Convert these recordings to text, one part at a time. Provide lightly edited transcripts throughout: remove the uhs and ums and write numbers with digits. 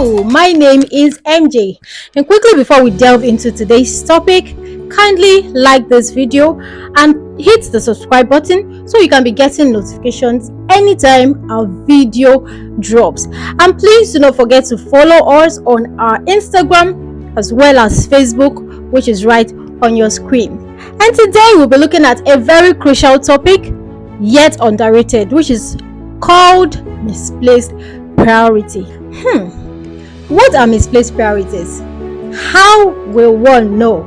Hello, my name is MJ, and quickly before we delve into today's topic, kindly like this video and hit the subscribe button so you can be getting notifications anytime our video drops. And please do not forget to follow us on our Instagram as well as Facebook, which is right on your screen. And today we'll be looking at a very crucial topic, yet underrated, which is called misplaced priority. What are misplaced priorities? How will one know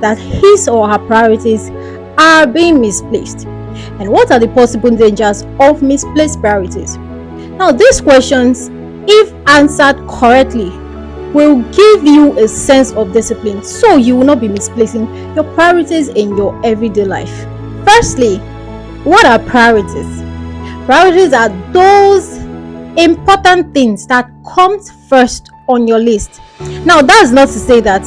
that his or her priorities are being misplaced? And what are the possible dangers of misplaced priorities? Now, these questions, if answered correctly, will give you a sense of discipline so you will not be misplacing your priorities in your everyday life. Firstly, what are priorities? Priorities are those important things that comes first on your list. Now, that's not to say that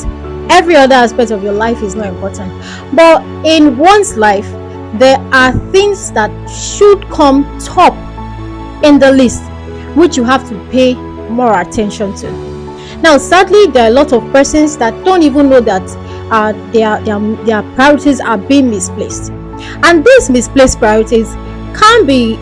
every other aspect of your life is not important, but in one's life there are things that should come top in the list which you have to pay more attention to. Now, sadly, there are a lot of persons that don't even know that their priorities are being misplaced, and these misplaced priorities can be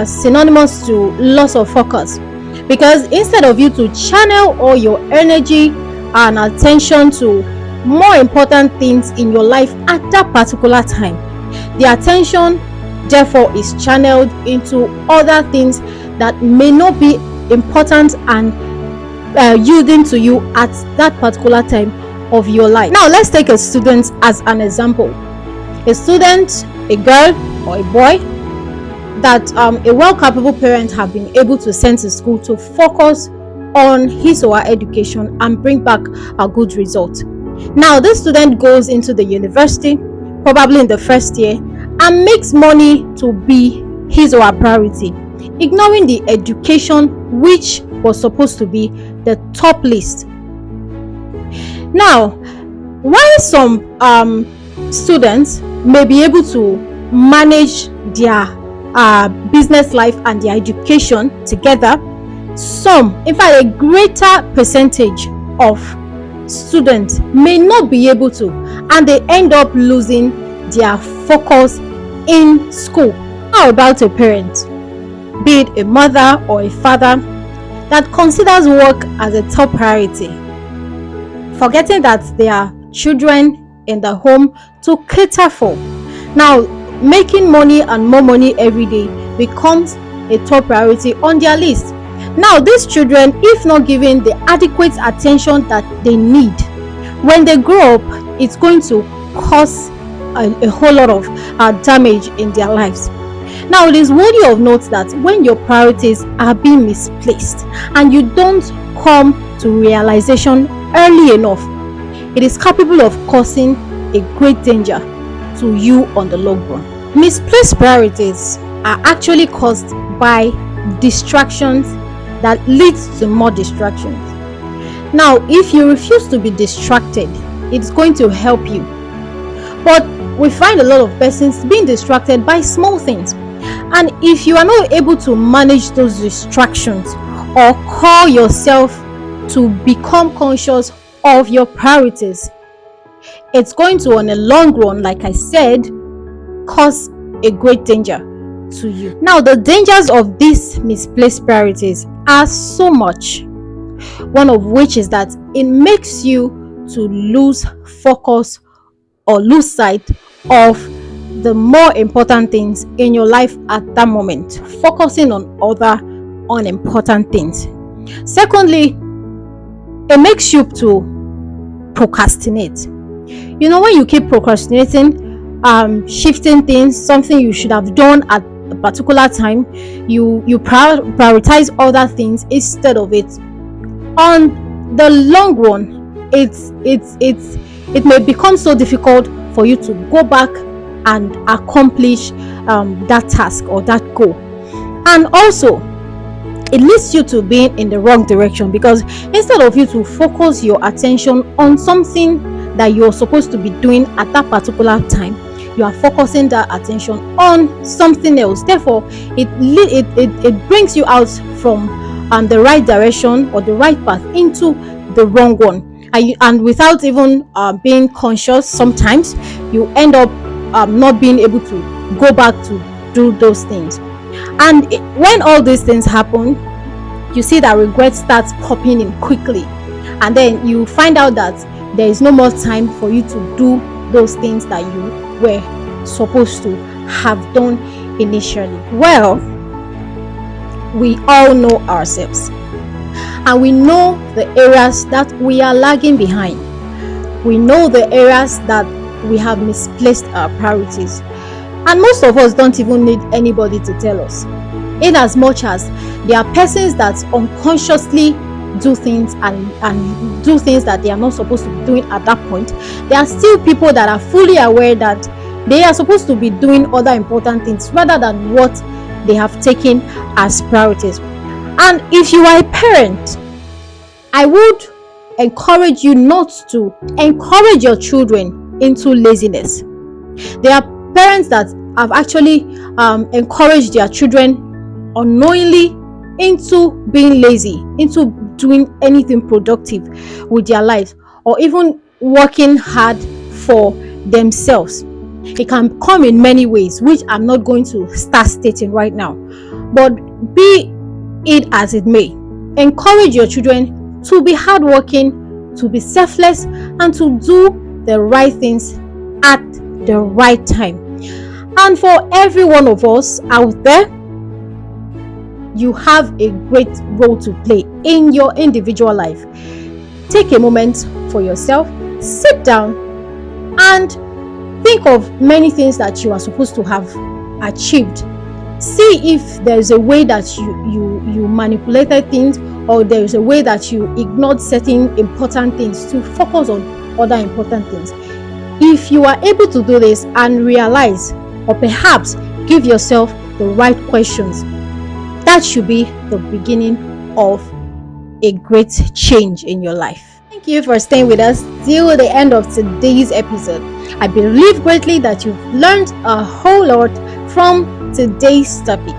synonymous to loss of focus, because instead of you to channel all your energy and attention to more important things in your life at that particular time, the attention therefore is channeled into other things that may not be important and yielding to you at that particular time of your life. Now, let's take a student as an example. A student, a girl or a boy that a well-capable parent have been able to send to school to focus on his or her education and bring back a good result. Now, this student goes into the university, probably in the first year, and makes money to be his or her priority, ignoring the education which was supposed to be the top list. Now, while some students may be able to manage their business life and their education together, some, in fact a greater percentage of students may not be able to, and they end up losing their focus in school. How about a parent, be it a mother or a father, that considers work as a top priority, forgetting that there are children in the home to cater for? Now, making money and more money every day becomes a top priority on their list. Now, these children, if not given the adequate attention that they need, when they grow up, it's going to cause a whole lot of damage in their lives. Now, it is worthy of note that when your priorities are being misplaced and you don't come to realization early enough, it is capable of causing a great danger to you on the long run. Misplaced priorities are actually caused by distractions that leads to more distractions. Now, if you refuse to be distracted, it's going to help you. But we find a lot of persons being distracted by small things. And if you are not able to manage those distractions or call yourself to become conscious of your priorities, it's going to, on a long run, like I said, cause a great danger to you. Now, the dangers of these misplaced priorities are so much. One of which is that it makes you to lose focus or lose sight of the more important things in your life at that moment, focusing on other unimportant things. Secondly, it makes you to procrastinate. You know, when you keep procrastinating, shifting things, something you should have done at a particular time, you prioritize other things instead of it. On the long run, it may become so difficult for you to go back and accomplish that task or that goal. And also, it leads you to being in the wrong direction, because instead of you to focus your attention on something that you're supposed to be doing at that particular time, you are focusing that attention on something else. Therefore, it brings you out from the right direction or the right path into the wrong one. And without even being conscious, sometimes you end up not being able to go back to do those things. And when all these things happen, you see that regret starts popping in quickly, and then you find out that there is no more time for you to do those things that you were supposed to have done initially. Well, we all know ourselves, and we know the areas that we are lagging behind. We know the areas that we have misplaced our priorities, and most of us don't even need anybody to tell us. In as much as there are persons that unconsciously do things and do things that they are not supposed to be doing at that point, there are still people that are fully aware that they are supposed to be doing other important things rather than what they have taken as priorities. And if you are a parent, I would encourage you not to encourage your children into laziness. There are parents that have actually encouraged their children unknowingly into being lazy, into doing anything productive with their lives, or even working hard for themselves. It can come in many ways, which I'm not going to start stating right now. But be it as it may, encourage your children to be hardworking, to be selfless, and to do the right things at the right time. And for every one of us out there, you have a great role to play in your individual life. Take a moment for yourself, sit down, and think of many things that you are supposed to have achieved. See if there's a way that you manipulated things, or there's a way that you ignored certain important things to focus on other important things. If you are able to do this and realize, or perhaps give yourself the right questions, that should be the beginning of a great change in your life. Thank you for staying with us till the end of today's episode. I believe greatly that you've learned a whole lot from today's topic.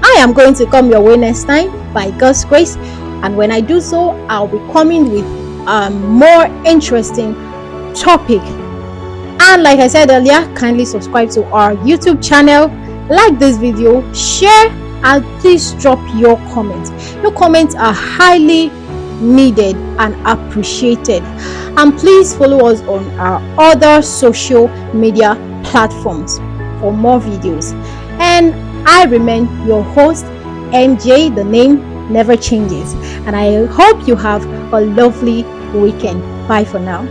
I am going to come your way next time by God's grace, and when I do so, I'll be coming with a more interesting topic. And like I said earlier, kindly subscribe to our YouTube channel, like this video, share, and please drop your comments. Your comments are highly needed and appreciated. And please follow us on our other social media platforms for more videos. And I remain your host, MJ. The name never changes. And I hope you have a lovely weekend. Bye for now.